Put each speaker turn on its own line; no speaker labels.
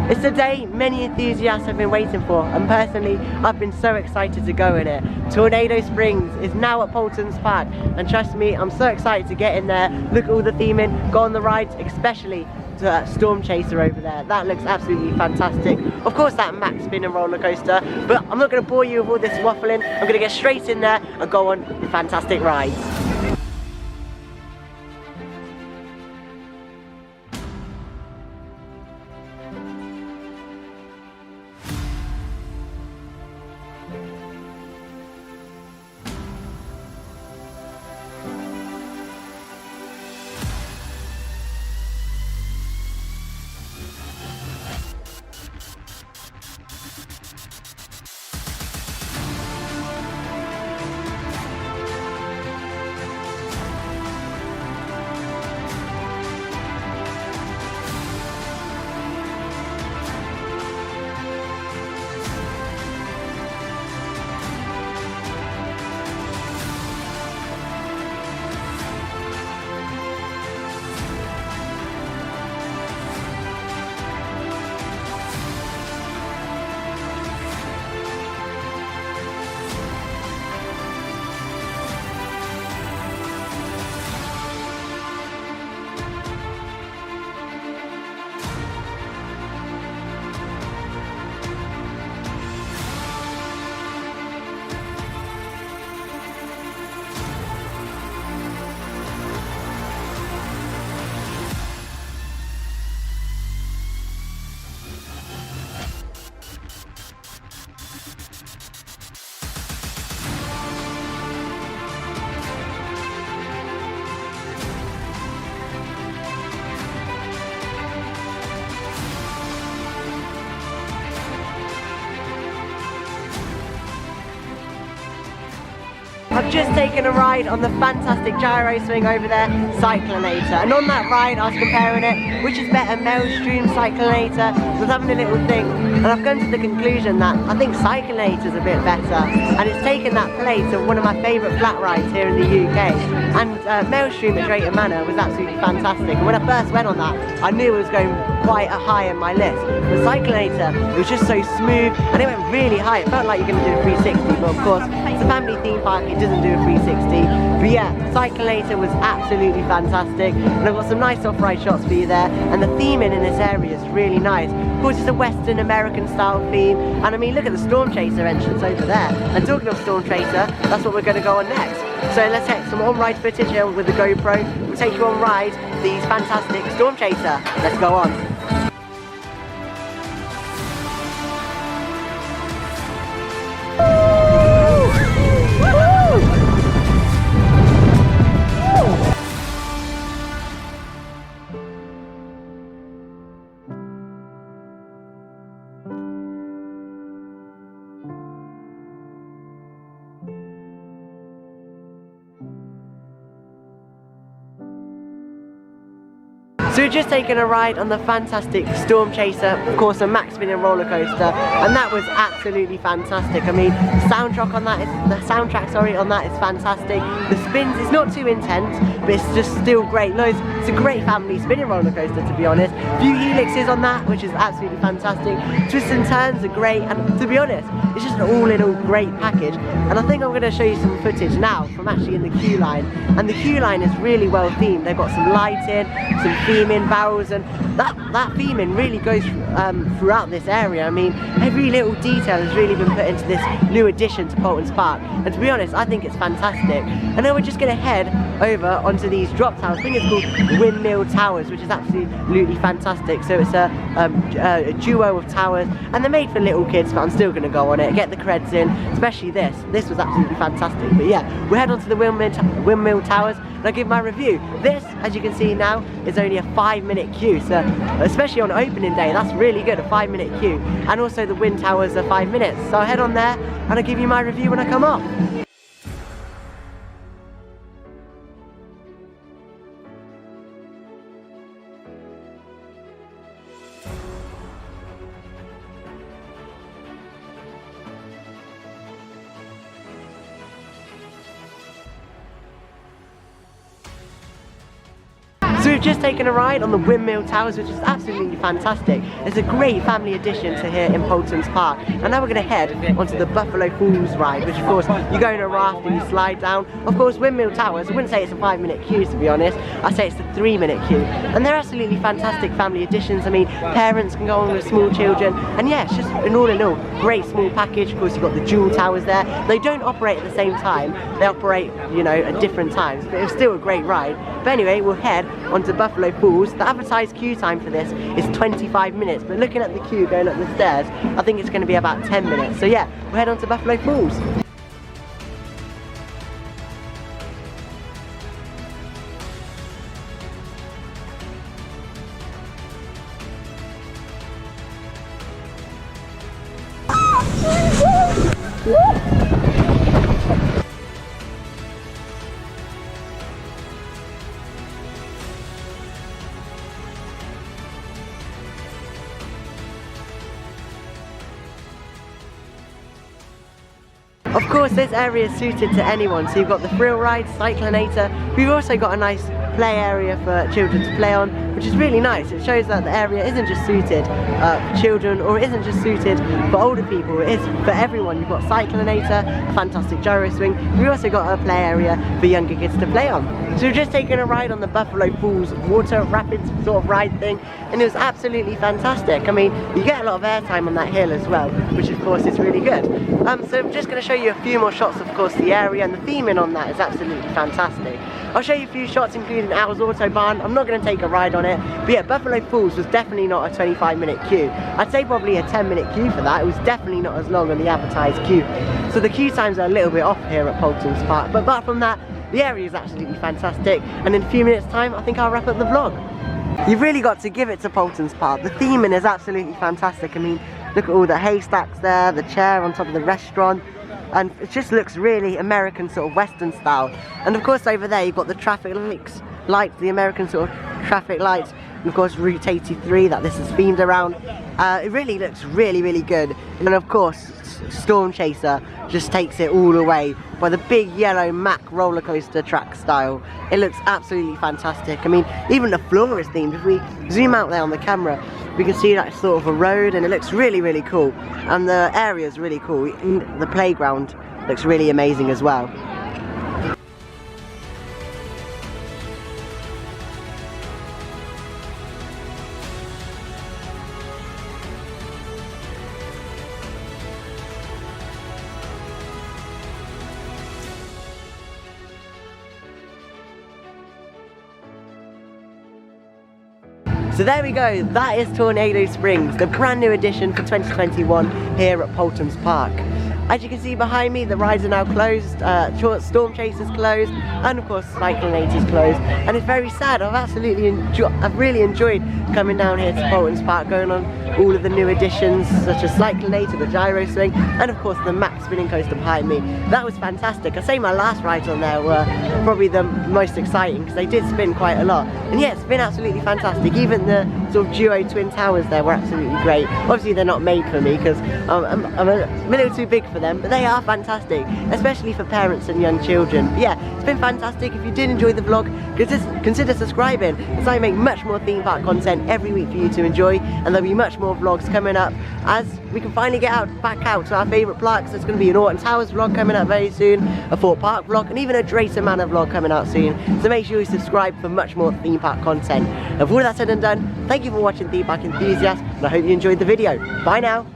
It's the day many enthusiasts have been waiting for, and personally I've been so excited to go in it. Tornado Springs is now at Paultons Park, and trust me, I'm so excited to get in there, look at all the theming, go on the rides, especially to that Storm Chaser over there. That looks absolutely fantastic. Of course that max spinning roller coaster, but I'm not going to bore you with all this waffling. I'm going to get straight in there and go on the fantastic rides. I've just taken a ride on the fantastic gyro swing over there, Cyclonator, and on that ride I was comparing it, which is better, Maelstrom, Cyclonator. I was having a little think, and I've come to the conclusion that I think Cyclonator's a bit better, and it's taken that place of one of my favourite flat rides here in the UK. And Maelstrom at Drayton Manor was absolutely fantastic, and when I first went on that, I knew it was going quite high on my list. But Cyclonator, it was just so smooth, and it went really high. It felt like you're going to do a 360, but of course, it's a family theme park, it doesn't do a 360. But yeah, Cyclonator was absolutely fantastic, and I've got some nice off-ride shots for you there, and the theming in this area is really nice. Of course, it's a Western American style theme, and I mean, look at the Storm Chaser entrance over there. And talking of Storm Chaser, that's what we're going to go on next. So let's take some on-ride footage here with the GoPro. We'll take you on ride these fantastic Storm Chaser. Let's go on. So we've just taken a ride on the fantastic Storm Chaser, of course a max spinning roller coaster, and that was absolutely fantastic. I mean, the soundtrack on that is fantastic. The spins, it's not too intense, but it's just still great. It's a great family spinning roller coaster, to be honest. Few helixes on that, which is absolutely fantastic. Twists and turns are great, and to be honest, it's just an all-in-all great package. And I think I'm going to show you some footage now from actually in the queue line, and the queue line is really well themed. They've got some lighting, some theming, barrels, and that theming really goes throughout this area. I mean, every little detail has really been put into this new addition to Paultons Park, and to be honest, I think it's fantastic. And then we're just going to head over onto these drop towers. I think it's called Windmill Towers, which is absolutely fantastic. So it's a duo of towers, and they're made for little kids, but I'm still going to go on it, get the creds in, especially this. This was absolutely fantastic. But yeah, we'll head onto the Windmill Towers, and I'll give my review. This, as you can see now, is only a 5-minute queue, so especially on opening day, that's really good, a 5-minute queue. And also the wind towers are 5 minutes, so I'll head on there and I'll give you my review when I come off. So we've just taken a ride on the Windmill Towers, which is absolutely fantastic. It's a great family addition to here in Paultons Park. And now we're going to head onto the Buffalo Falls ride, which of course you go in a raft and you slide down. Of course, Windmill Towers, I wouldn't say it's a 5-minute queue to be honest, I'd say it's a 3-minute queue. And they're absolutely fantastic family additions. I mean, parents can go on with small children, and yeah, it's just an all in all great small package. Of course, you've got the dual towers there. They don't operate at the same time, they operate, you know, at different times, but it's still a great ride. But anyway, we'll head onto Buffalo Falls. The advertised queue time for this is 25 minutes, but looking at the queue going up the stairs, I think it's going to be about 10 minutes. So yeah, we'll head on to Buffalo Falls. Of course, this area is suited to anyone, so you've got the thrill ride, Cyclonator. We've also got a nice play area for children to play on, which is really nice. It shows that the area isn't just suited for children, or it isn't just suited for older people, it is for everyone. You've got Cyclonator, a fantastic gyro swing. We've also got a play area for younger kids to play on. So we've just taken a ride on the Buffalo Falls water rapids sort of ride thing, and it was absolutely fantastic. I mean, you get a lot of airtime on that hill as well, which of course is really good. So I'm just going to show you a few more shots. Of course, the area and the theming on that is absolutely fantastic. I'll show you a few shots including Al's Autobahn. I'm not going to take a ride on it, but yeah, Buffalo Falls was definitely not a 25-minute queue. I'd say probably a 10-minute queue for that. It was definitely not as long on the advertised queue. So the queue times are a little bit off here at Paultons Park, but apart from that, the area is absolutely fantastic, and in a few minutes time I think I'll wrap up the vlog. You've really got to give it to Paultons Park. The theming is absolutely fantastic. I mean, look at all the haystacks there, the chair on top of the restaurant, and it just looks really American sort of Western style. And of course over there you've got the traffic lights, the American sort of traffic lights, and of course Route 83 that this is themed around. It really looks really good. And of course Storm Chaser just takes it all away by the big yellow Mack roller coaster track style. It looks absolutely fantastic. I mean, even the floor is themed. If we zoom out there on the camera, we can see that sort of a road, and it looks really cool. And the area is really cool. The playground looks really amazing as well. So there we go, that is Tornado Springs, the brand new addition for 2021 here at Paultons Park. As you can see behind me, the rides are now closed, Storm Chaser's closed, and of course Cyclonator's closed. And it's very sad. I've really enjoyed coming down here to Paultons Park, going on all of the new additions such as Cyclonator, the gyro swing, and of course the Mack spinning coaster behind me. That was fantastic. I say my last rides on there were probably the most exciting because they did spin quite a lot. And yeah, it's been absolutely fantastic. Even the sort of duo twin towers there were absolutely great. Obviously they're not made for me because I'm a little too big for them, but they are fantastic, especially for parents and young children. But yeah, it's been fantastic. If you did enjoy the vlog, consider subscribing, as I make much more theme park content every week for you to enjoy, and there'll be much more vlogs coming up as we can finally get back out to our favourite parks. There's going to be an Paultons Towers vlog coming out very soon, a Fort Park vlog, and even a Drayton Manor vlog coming out soon. So make sure you subscribe for much more theme park content. And with all that said and done, thank you for watching Theme Park Enthusiast, and I hope you enjoyed the video. Bye now.